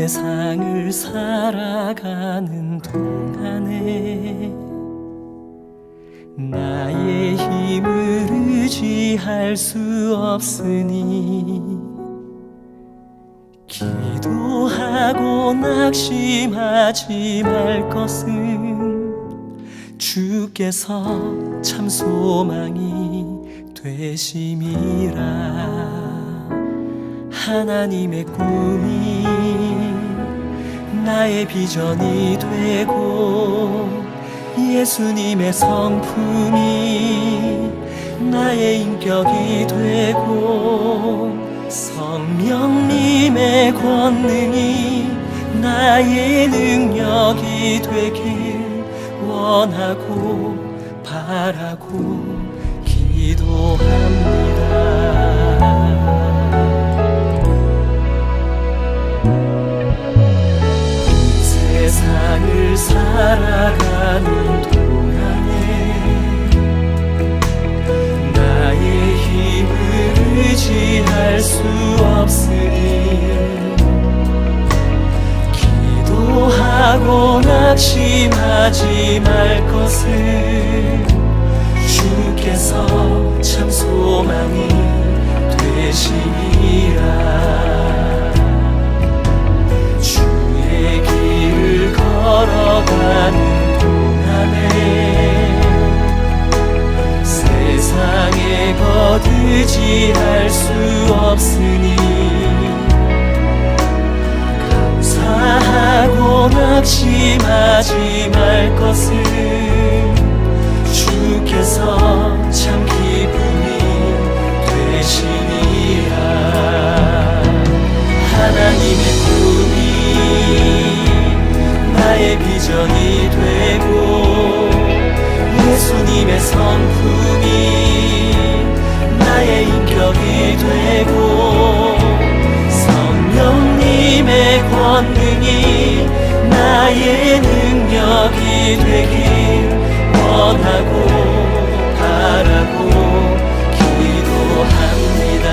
세상을 살아가는 동안에 나의 힘을 의지할 수 없으니 기도하고 낙심하지 말 것은 주께서 참 소망이 되심이라. 하나님의 꿈이 나의 비전이 되고 예수님의 성품이 나의 인격이 되고 성령님의 권능이 나의 능력이 되길 원하고 바라고 기도합니다. 세상을 살아가는 동안에 나의 힘을 의지할 수 없으니 기도하고 낙심하지 말 것을 주께서 참 소망이 되시리라. 주의 길을 걸어가는 동안에 세상에 거두지할 수 없으니 감사하고 낙심하지 말 것을 주께서 참 기쁨이 되시니라. 하나님의 꿈이 나의 비전이 되고 예수님의 성품이 나의 인격이 되고 성령님의 권능이 나의 능력이 되길 원하고 바라고 기도합니다.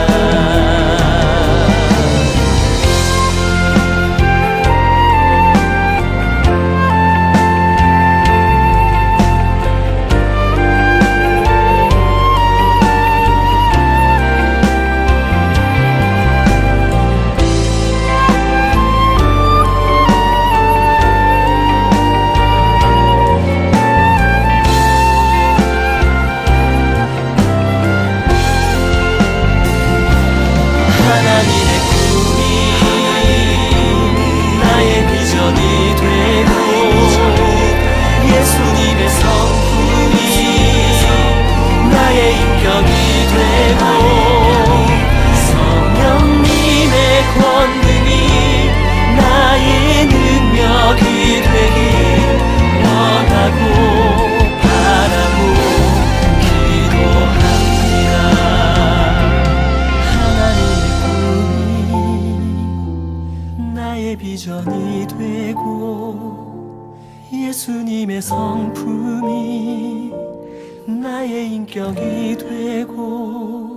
비전이 되고 예수님의 성품이 나의 인격이 되고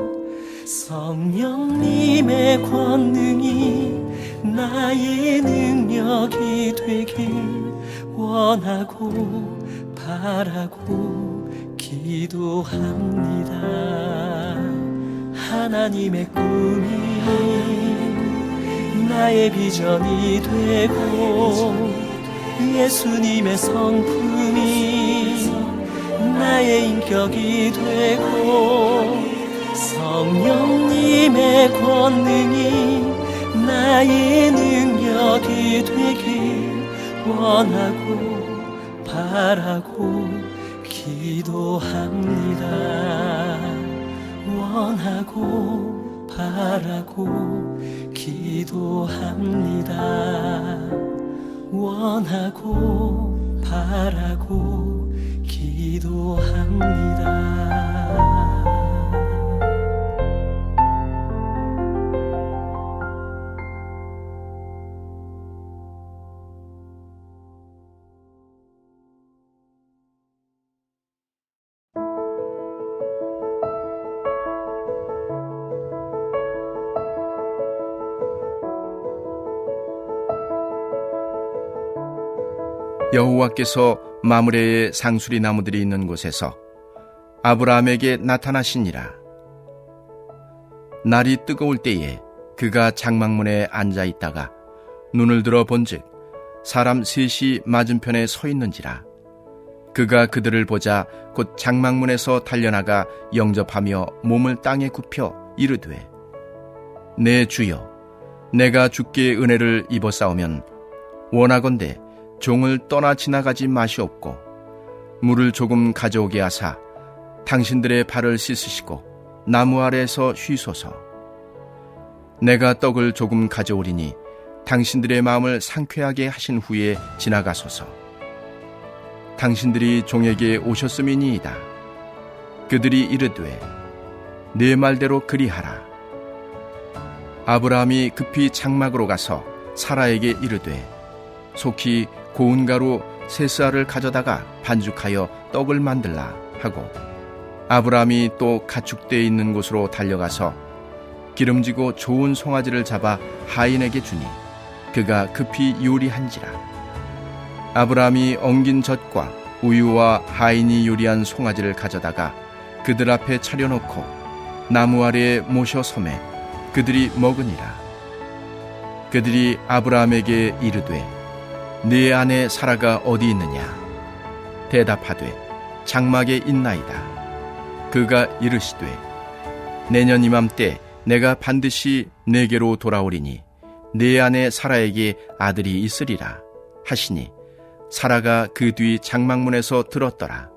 성령님의 권능이 나의 능력이 되길 원하고 바라고 기도합니다. 하나님의 꿈이 나의 비전이 되고 예수님의 성품이 나의 인격이 되고 성령님의 권능이 나의 능력이 되길 원하고 바라고 기도합니다. 원하고 바라고 기도합니다. 원하고 바라고 기도합니다. 여호와께서 마므레의 상수리 나무들이 있는 곳에서 아브라함에게 나타나시니라. 날이 뜨거울 때에 그가 장막문에 앉아 있다가 눈을 들어 본즉 사람 셋이 맞은편에 서 있는지라. 그가 그들을 보자 곧 장막문에서 달려나가 영접하며 몸을 땅에 굽혀 이르되, 내 주여, 내가 주께 은혜를 입어 싸우면 원하건대 종을 떠나 지나가지 마시옵고 물을 조금 가져오게 하사 당신들의 발을 씻으시고 나무 아래에서 쉬소서. 내가 떡을 조금 가져오리니 당신들의 마음을 상쾌하게 하신 후에 지나가소서. 당신들이 종에게 오셨음이니이다. 그들이 이르되, 네 말대로 그리하라. 아브라함이 급히 장막으로 가서 사라에게 이르되, 속히 고운 가루 세스알을 가져다가 반죽하여 떡을 만들라 하고, 아브라함이 또 가축대에 있는 곳으로 달려가서 기름지고 좋은 송아지를 잡아 하인에게 주니 그가 급히 요리한지라. 아브라함이 엉긴 젖과 우유와 하인이 요리한 송아지를 가져다가 그들 앞에 차려놓고 나무 아래에 모셔 섬에 그들이 먹으니라. 그들이 아브라함에게 이르되, 네 아내 사라가 어디 있느냐? 대답하되, 장막에 있나이다. 그가 이르시되, 내년 이맘때 내가 반드시 내게로 돌아오리니 네 아내 사라에게 아들이 있으리라 하시니 사라가 그 뒤 장막문에서 들었더라.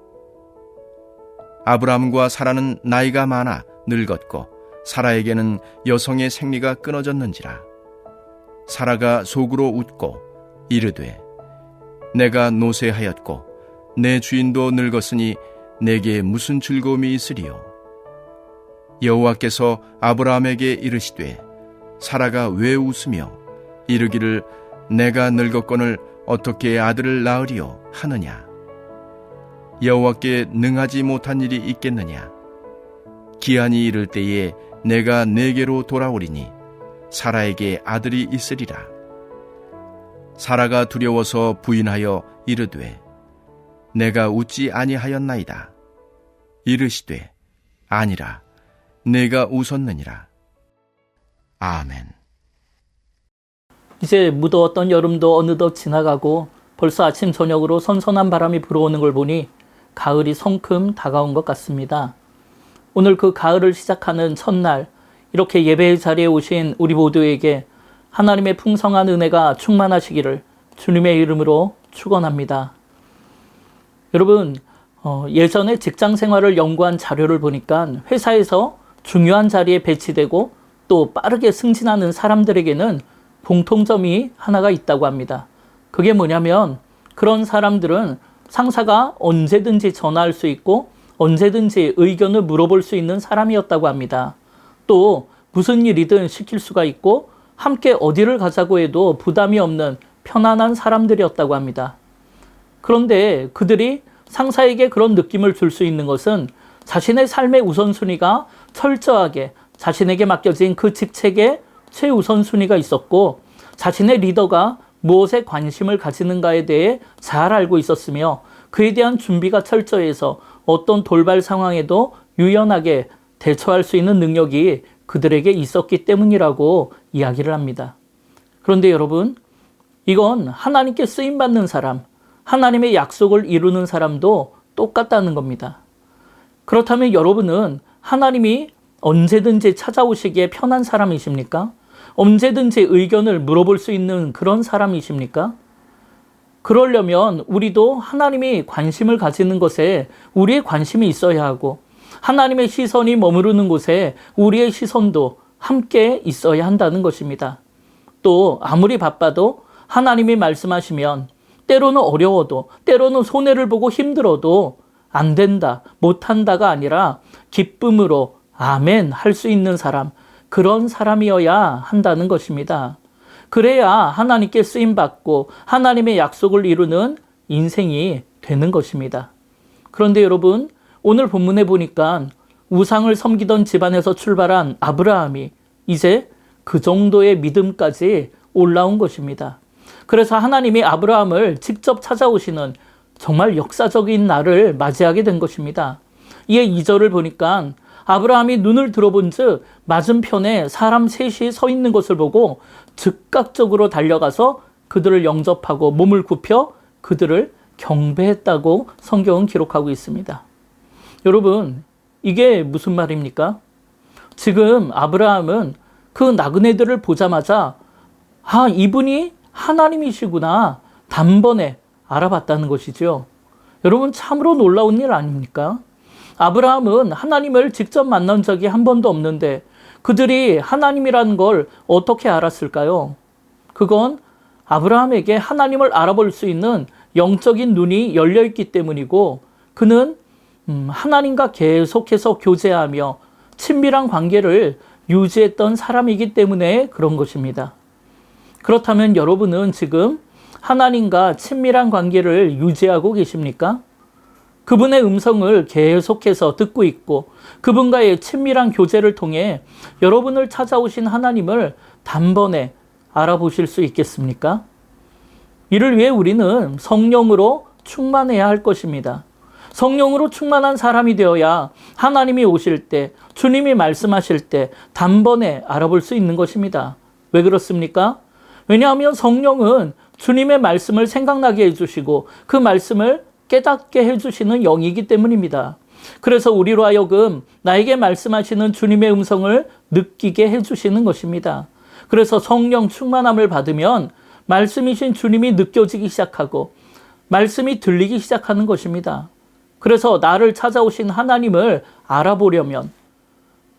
아브라함과 사라는 나이가 많아 늙었고 사라에게는 여성의 생리가 끊어졌는지라. 사라가 속으로 웃고 이르되, 내가 노쇠하였고 내 주인도 늙었으니 내게 무슨 즐거움이 있으리요? 여호와께서 아브라함에게 이르시되, 사라가 왜 웃으며 이르기를 내가 늙었거늘 어떻게 아들을 낳으리요 하느냐? 여호와께 능하지 못한 일이 있겠느냐? 기한이 이를 때에 내가 내게로 돌아오리니 사라에게 아들이 있으리라. 사라가 두려워서 부인하여 이르되, 내가 웃지 아니하였나이다. 이르시되, 아니라 내가 웃었느니라. 아멘. 이제 무더웠던 여름도 어느덧 지나가고 벌써 아침 저녁으로 선선한 바람이 불어오는 걸 보니 가을이 성큼 다가온 것 같습니다. 오늘 그 가을을 시작하는 첫날, 이렇게 예배의 자리에 오신 우리 모두에게 하나님의 풍성한 은혜가 충만하시기를 주님의 이름으로 축원합니다. 여러분, 예전에 직장 생활을 연구한 자료를 보니까 회사에서 중요한 자리에 배치되고 또 빠르게 승진하는 사람들에게는 공통점이 하나가 있다고 합니다. 그게 뭐냐면, 그런 사람들은 상사가 언제든지 전화할 수 있고 언제든지 의견을 물어볼 수 있는 사람이었다고 합니다. 또 무슨 일이든 시킬 수가 있고 함께 어디를 가자고 해도 부담이 없는 편안한 사람들이었다고 합니다. 그런데 그들이 상사에게 그런 느낌을 줄 수 있는 것은 자신의 삶의 우선순위가 철저하게 자신에게 맡겨진 그 직책에 최우선순위가 있었고, 자신의 리더가 무엇에 관심을 가지는가에 대해 잘 알고 있었으며 그에 대한 준비가 철저해서 어떤 돌발 상황에도 유연하게 대처할 수 있는 능력이 그들에게 있었기 때문이라고 이야기를 합니다. 그런데 여러분, 이건 하나님께 쓰임받는 사람, 하나님의 약속을 이루는 사람도 똑같다는 겁니다. 그렇다면 여러분은 하나님이 언제든지 찾아오시기에 편한 사람이십니까? 언제든지 의견을 물어볼 수 있는 그런 사람이십니까? 그러려면 우리도 하나님이 관심을 가지는 것에 우리의 관심이 있어야 하고, 하나님의 시선이 머무르는 곳에 우리의 시선도 함께 있어야 한다는 것입니다. 또 아무리 바빠도 하나님이 말씀하시면, 때로는 어려워도, 때로는 손해를 보고 힘들어도 안 된다, 못한다가 아니라 기쁨으로 아멘 할 수 있는 사람, 그런 사람이어야 한다는 것입니다. 그래야 하나님께 쓰임받고 하나님의 약속을 이루는 인생이 되는 것입니다. 그런데 여러분, 오늘 본문에 보니까 우상을 섬기던 집안에서 출발한 아브라함이 이제 그 정도의 믿음까지 올라온 것입니다. 그래서 하나님이 아브라함을 직접 찾아오시는 정말 역사적인 날을 맞이하게 된 것입니다. 이에 2절을 보니까 아브라함이 눈을 들어본 즉 맞은편에 사람 셋이 서 있는 것을 보고 즉각적으로 달려가서 그들을 영접하고 몸을 굽혀 그들을 경배했다고 성경은 기록하고 있습니다. 여러분, 이게 무슨 말입니까? 지금 아브라함은 그 나그네들을 보자마자 이분이 하나님이시구나 단번에 알아봤다는 것이죠. 여러분, 참으로 놀라운 일 아닙니까? 아브라함은 하나님을 직접 만난 적이 한 번도 없는데 그들이 하나님이라는 걸 어떻게 알았을까요? 그건 아브라함에게 하나님을 알아볼 수 있는 영적인 눈이 열려있기 때문이고 그는 하나님과 계속해서 교제하며 친밀한 관계를 유지했던 사람이기 때문에 그런 것입니다. 그렇다면 여러분은 지금 하나님과 친밀한 관계를 유지하고 계십니까? 그분의 음성을 계속해서 듣고 있고 그분과의 친밀한 교제를 통해 여러분을 찾아오신 하나님을 단번에 알아보실 수 있겠습니까? 이를 위해 우리는 성령으로 충만해야 할 것입니다. 성령으로 충만한 사람이 되어야 하나님이 오실 때, 주님이 말씀하실 때 단번에 알아볼 수 있는 것입니다. 왜 그렇습니까? 왜냐하면 성령은 주님의 말씀을 생각나게 해주시고 그 말씀을 깨닫게 해주시는 영이기 때문입니다. 그래서 우리로 하여금 나에게 말씀하시는 주님의 음성을 느끼게 해주시는 것입니다. 그래서 성령 충만함을 받으면 말씀이신 주님이 느껴지기 시작하고 말씀이 들리기 시작하는 것입니다. 그래서 나를 찾아오신 하나님을 알아보려면,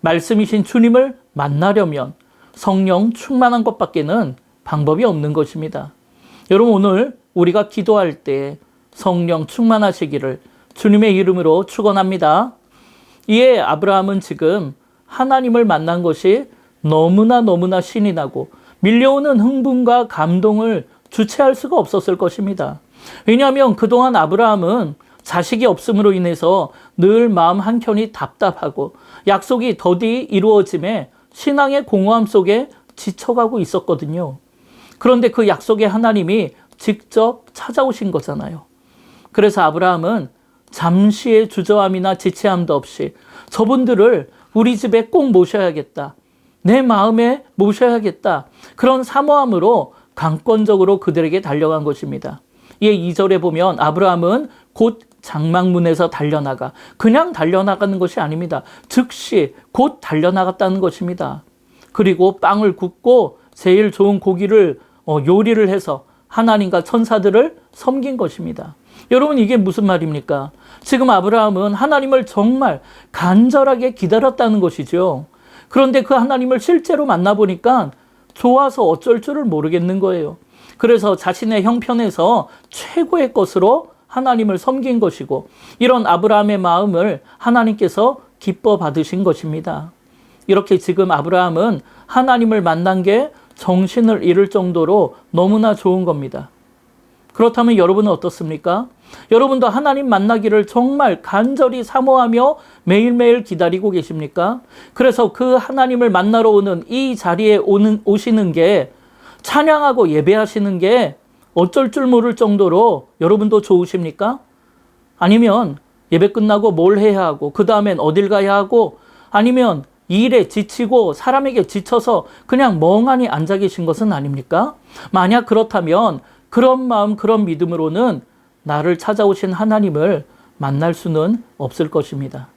말씀이신 주님을 만나려면 성령 충만한 것밖에는 방법이 없는 것입니다. 여러분, 오늘 우리가 기도할 때 성령 충만하시기를 주님의 이름으로 축원합니다. 이에 아브라함은 지금 하나님을 만난 것이 너무나 신이 나고 밀려오는 흥분과 감동을 주체할 수가 없었을 것입니다. 왜냐하면 그동안 아브라함은 자식이 없음으로 인해서 늘 마음 한켠이 답답하고 약속이 더디 이루어짐에 신앙의 공허함 속에 지쳐가고 있었거든요. 그런데 그 약속의 하나님이 직접 찾아오신 거잖아요. 그래서 아브라함은 잠시의 주저함이나 지체함도 없이 저분들을 우리 집에 꼭 모셔야겠다, 내 마음에 모셔야겠다, 그런 사모함으로 강권적으로 그들에게 달려간 것입니다. 이에 2절에 보면 아브라함은 곧 장막문에서 달려나가, 그냥 달려나가는 것이 아닙니다. 즉시 곧 달려나갔다는 것입니다. 그리고 빵을 굽고 제일 좋은 고기를 요리를 해서 하나님과 천사들을 섬긴 것입니다. 여러분, 이게 무슨 말입니까? 지금 아브라함은 하나님을 정말 간절하게 기다렸다는 것이죠. 그런데 그 하나님을 실제로 만나보니까 좋아서 어쩔 줄을 모르겠는 거예요. 그래서 자신의 형편에서 최고의 것으로 하나님을 섬긴 것이고, 이런 아브라함의 마음을 하나님께서 기뻐 받으신 것입니다. 이렇게 지금 아브라함은 하나님을 만난 게 정신을 잃을 정도로 너무나 좋은 겁니다. 그렇다면 여러분은 어떻습니까? 여러분도 하나님 만나기를 정말 간절히 사모하며 매일매일 기다리고 계십니까? 그래서 그 하나님을 만나러 오는 이 자리에 오시는 게, 찬양하고 예배하시는 게 어쩔 줄 모를 정도로 여러분도 좋으십니까? 아니면 예배 끝나고 뭘 해야 하고 그 다음엔 어딜 가야 하고, 아니면 일에 지치고 사람에게 지쳐서 그냥 멍하니 앉아 계신 것은 아닙니까? 만약 그렇다면 그런 마음, 그런 믿음으로는 나를 찾아오신 하나님을 만날 수는 없을 것입니다.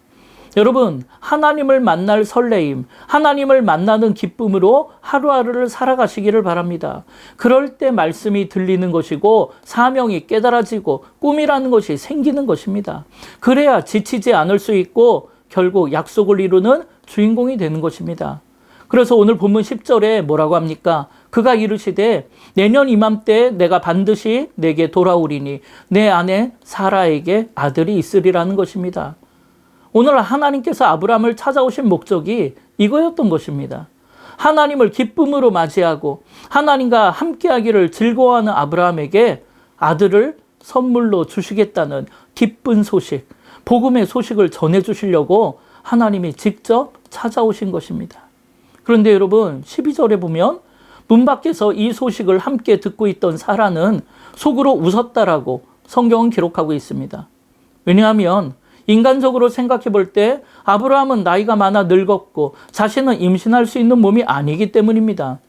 여러분, 하나님을 만날 설레임, 하나님을 만나는 기쁨으로 하루하루를 살아가시기를 바랍니다. 그럴 때 말씀이 들리는 것이고 사명이 깨달아지고 꿈이라는 것이 생기는 것입니다. 그래야 지치지 않을 수 있고 결국 약속을 이루는 주인공이 되는 것입니다. 그래서 오늘 본문 10절에 뭐라고 합니까? 그가 이르시되 내년 이맘때 내가 반드시 내게 돌아오리니 내 아내 사라에게 아들이 있으리라는 것입니다. 오늘 하나님께서 아브라함을 찾아오신 목적이 이거였던 것입니다. 하나님을 기쁨으로 맞이하고 하나님과 함께하기를 즐거워하는 아브라함에게 아들을 선물로 주시겠다는 기쁜 소식, 복음의 소식을 전해주시려고 하나님이 직접 찾아오신 것입니다. 그런데 여러분, 12절에 보면 문 밖에서 이 소식을 함께 듣고 있던 사라는 속으로 웃었다라고 성경은 기록하고 있습니다. 왜냐하면 인간적으로 생각해 볼 때 아브라함은 나이가 많아 늙었고 자신은 임신할 수 있는 몸이 아니기 때문입니다.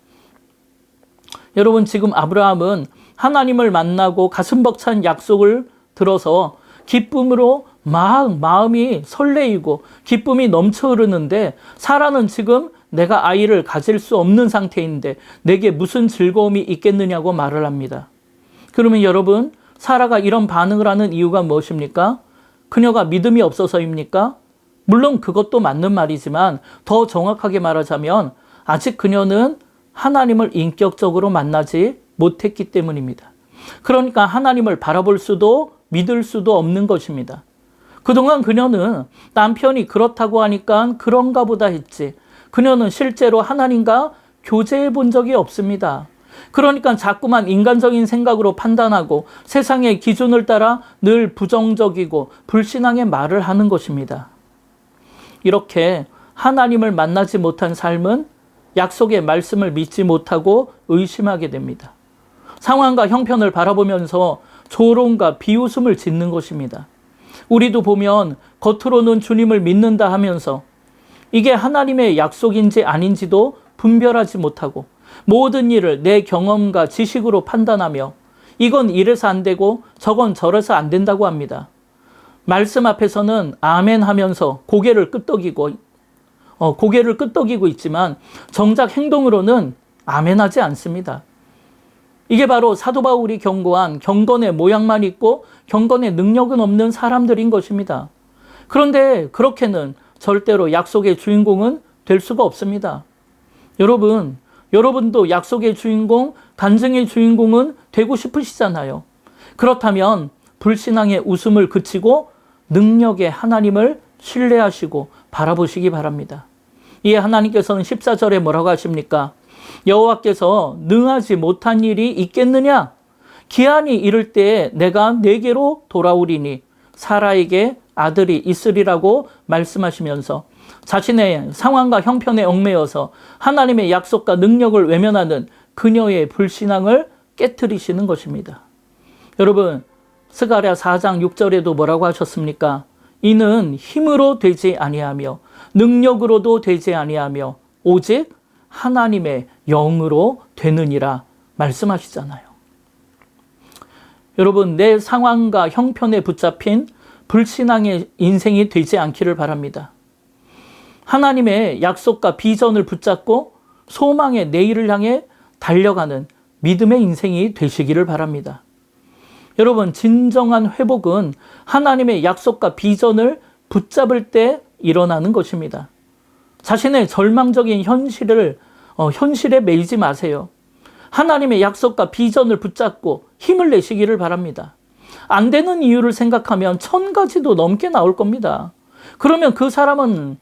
여러분, 지금 아브라함은 하나님을 만나고 가슴 벅찬 약속을 들어서 기쁨으로 막 마음이 설레이고 기쁨이 넘쳐 흐르는데, 사라는 지금 내가 아이를 가질 수 없는 상태인데 내게 무슨 즐거움이 있겠느냐고 말을 합니다. 그러면 여러분, 사라가 이런 반응을 하는 이유가 무엇입니까? 그녀가 믿음이 없어서입니까? 물론 그것도 맞는 말이지만 더 정확하게 말하자면 아직 그녀는 하나님을 인격적으로 만나지 못했기 때문입니다. 그러니까 하나님을 바라볼 수도 믿을 수도 없는 것입니다. 그동안 그녀는 남편이 그렇다고 하니까 그런가 보다 했지, 그녀는 실제로 하나님과 교제해 본 적이 없습니다. 그러니까 자꾸만 인간적인 생각으로 판단하고 세상의 기준을 따라 늘 부정적이고 불신앙의 말을 하는 것입니다. 이렇게 하나님을 만나지 못한 삶은 약속의 말씀을 믿지 못하고 의심하게 됩니다. 상황과 형편을 바라보면서 조롱과 비웃음을 짓는 것입니다. 우리도 보면 겉으로는 주님을 믿는다 하면서 이게 하나님의 약속인지 아닌지도 분별하지 못하고 모든 일을 내 경험과 지식으로 판단하며 이건 이래서 안 되고 저건 저래서 안 된다고 합니다. 말씀 앞에서는 아멘 하면서 고개를 끄덕이고 있지만 정작 행동으로는 아멘하지 않습니다. 이게 바로 사도 바울이 경고한 경건의 모양만 있고 경건의 능력은 없는 사람들인 것입니다. 그런데 그렇게는 절대로 약속의 주인공은 될 수가 없습니다. 여러분도 약속의 주인공, 간증의 주인공은 되고 싶으시잖아요. 그렇다면 불신앙의 웃음을 그치고 능력의 하나님을 신뢰하시고 바라보시기 바랍니다. 이에 하나님께서는 14절에 뭐라고 하십니까? 여호와께서 능하지 못한 일이 있겠느냐? 기한이 이를 때에 내가 내게로 돌아오리니 사라에게 아들이 있으리라고 말씀하시면서 자신의 상황과 형편에 얽매여서 하나님의 약속과 능력을 외면하는 그녀의 불신앙을 깨트리시는 것입니다. 여러분, 스가랴 4장 6절에도 뭐라고 하셨습니까? 이는 힘으로 되지 아니하며 능력으로도 되지 아니하며 오직 하나님의 영으로 되느니라 말씀하시잖아요. 여러분, 내 상황과 형편에 붙잡힌 불신앙의 인생이 되지 않기를 바랍니다. 하나님의 약속과 비전을 붙잡고 소망의 내일을 향해 달려가는 믿음의 인생이 되시기를 바랍니다. 여러분, 진정한 회복은 하나님의 약속과 비전을 붙잡을 때 일어나는 것입니다. 자신의 절망적인 현실에 매이지 마세요. 하나님의 약속과 비전을 붙잡고 힘을 내시기를 바랍니다. 안 되는 이유를 생각하면 1000가지도 넘게 나올 겁니다. 그러면 그 사람은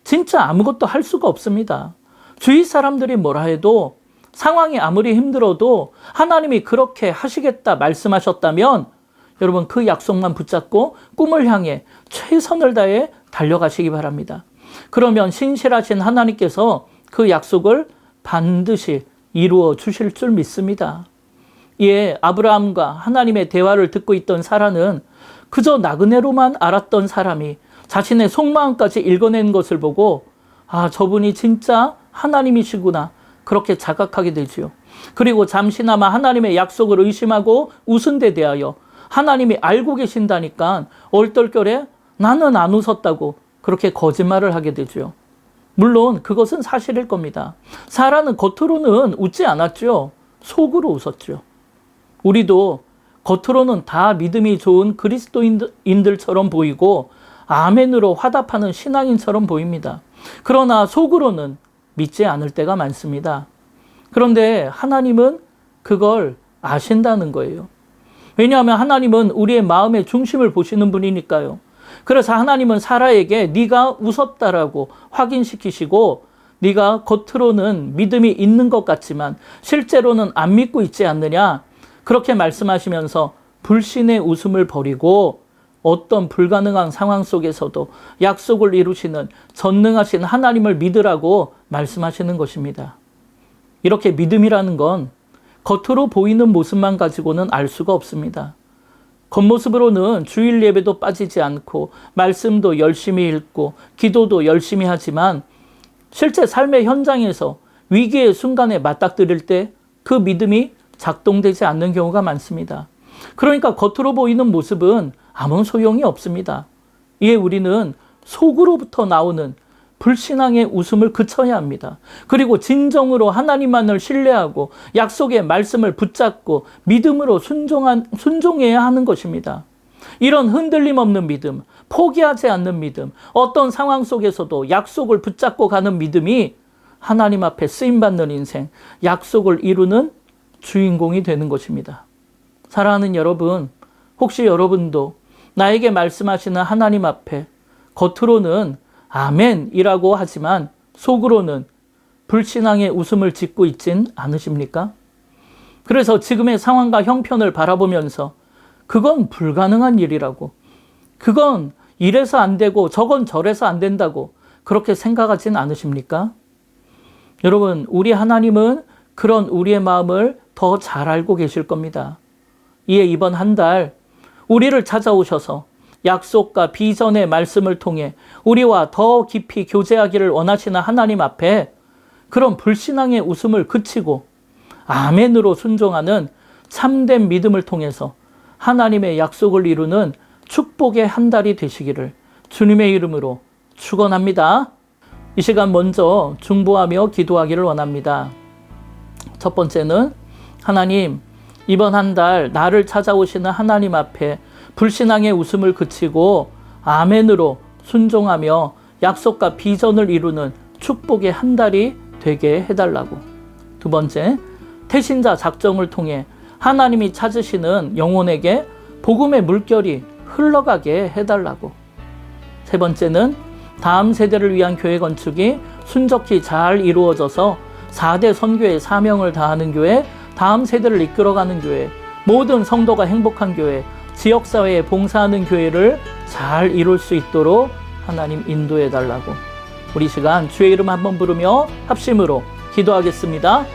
진짜 아무것도 할 수가 없습니다. 주위 사람들이 뭐라 해도 상황이 아무리 힘들어도 하나님이 그렇게 하시겠다 말씀하셨다면 여러분, 그 약속만 붙잡고 꿈을 향해 최선을 다해 달려가시기 바랍니다. 그러면 신실하신 하나님께서 그 약속을 반드시 이루어 주실 줄 믿습니다. 이에 아브라함과 하나님의 대화를 듣고 있던 사라는 그저 나그네로만 알았던 사람이 자신의 속마음까지 읽어낸 것을 보고 저분이 진짜 하나님이시구나 그렇게 자각하게 되지요. 그리고 잠시나마 하나님의 약속을 의심하고 웃은 데 대하여 하나님이 알고 계신다니까 얼떨결에 나는 안 웃었다고 그렇게 거짓말을 하게 되죠. 물론 그것은 사실일 겁니다. 사라는 겉으로는 웃지 않았죠. 속으로 웃었죠. 우리도 겉으로는 다 믿음이 좋은 그리스도인들처럼 보이고 아멘으로 화답하는 신앙인처럼 보입니다. 그러나 속으로는 믿지 않을 때가 많습니다. 그런데 하나님은 그걸 아신다는 거예요. 왜냐하면 하나님은 우리의 마음의 중심을 보시는 분이니까요. 그래서 하나님은 사라에게 네가 웃었다라고 확인시키시고 네가 겉으로는 믿음이 있는 것 같지만 실제로는 안 믿고 있지 않느냐 그렇게 말씀하시면서 불신의 웃음을 버리고 어떤 불가능한 상황 속에서도 약속을 이루시는 전능하신 하나님을 믿으라고 말씀하시는 것입니다. 이렇게 믿음이라는 건 겉으로 보이는 모습만 가지고는 알 수가 없습니다. 겉모습으로는 주일 예배도 빠지지 않고 말씀도 열심히 읽고 기도도 열심히 하지만 실제 삶의 현장에서 위기의 순간에 맞닥뜨릴 때 그 믿음이 작동되지 않는 경우가 많습니다. 그러니까 겉으로 보이는 모습은 아무 소용이 없습니다. 이에 우리는 속으로부터 나오는 불신앙의 웃음을 그쳐야 합니다. 그리고 진정으로 하나님만을 신뢰하고 약속의 말씀을 붙잡고 믿음으로 순종해야 하는 것입니다. 이런 흔들림 없는 믿음, 포기하지 않는 믿음, 어떤 상황 속에서도 약속을 붙잡고 가는 믿음이 하나님 앞에 쓰임받는 인생, 약속을 이루는 주인공이 되는 것입니다. 사랑하는 여러분, 혹시 여러분도 나에게 말씀하시는 하나님 앞에 겉으로는 아멘이라고 하지만 속으로는 불신앙의 웃음을 짓고 있진 않으십니까? 그래서 지금의 상황과 형편을 바라보면서 그건 불가능한 일이라고, 그건 이래서 안 되고 저건 저래서 안 된다고 그렇게 생각하진 않으십니까? 여러분, 우리 하나님은 그런 우리의 마음을 더 잘 알고 계실 겁니다. 이에 이번 한 달 우리를 찾아오셔서 약속과 비전의 말씀을 통해 우리와 더 깊이 교제하기를 원하시는 하나님 앞에 그런 불신앙의 웃음을 그치고 아멘으로 순종하는 참된 믿음을 통해서 하나님의 약속을 이루는 축복의 한 달이 되시기를 주님의 이름으로 축원합니다. 이 시간 먼저 중보하며 기도하기를 원합니다. 첫 번째는 하나님, 이번 한 달 나를 찾아오시는 하나님 앞에 불신앙의 웃음을 그치고 아멘으로 순종하며 약속과 비전을 이루는 축복의 한 달이 되게 해달라고. 두 번째, 태신자 작정을 통해 하나님이 찾으시는 영혼에게 복음의 물결이 흘러가게 해달라고. 세 번째는 다음 세대를 위한 교회 건축이 순적히 잘 이루어져서 4대 선교의 사명을 다하는 교회, 다음 세대를 이끌어가는 교회, 모든 성도가 행복한 교회, 지역사회에 봉사하는 교회를 잘 이룰 수 있도록 하나님 인도해 달라고. 우리 시간 주의 이름 한번 부르며 합심으로 기도하겠습니다.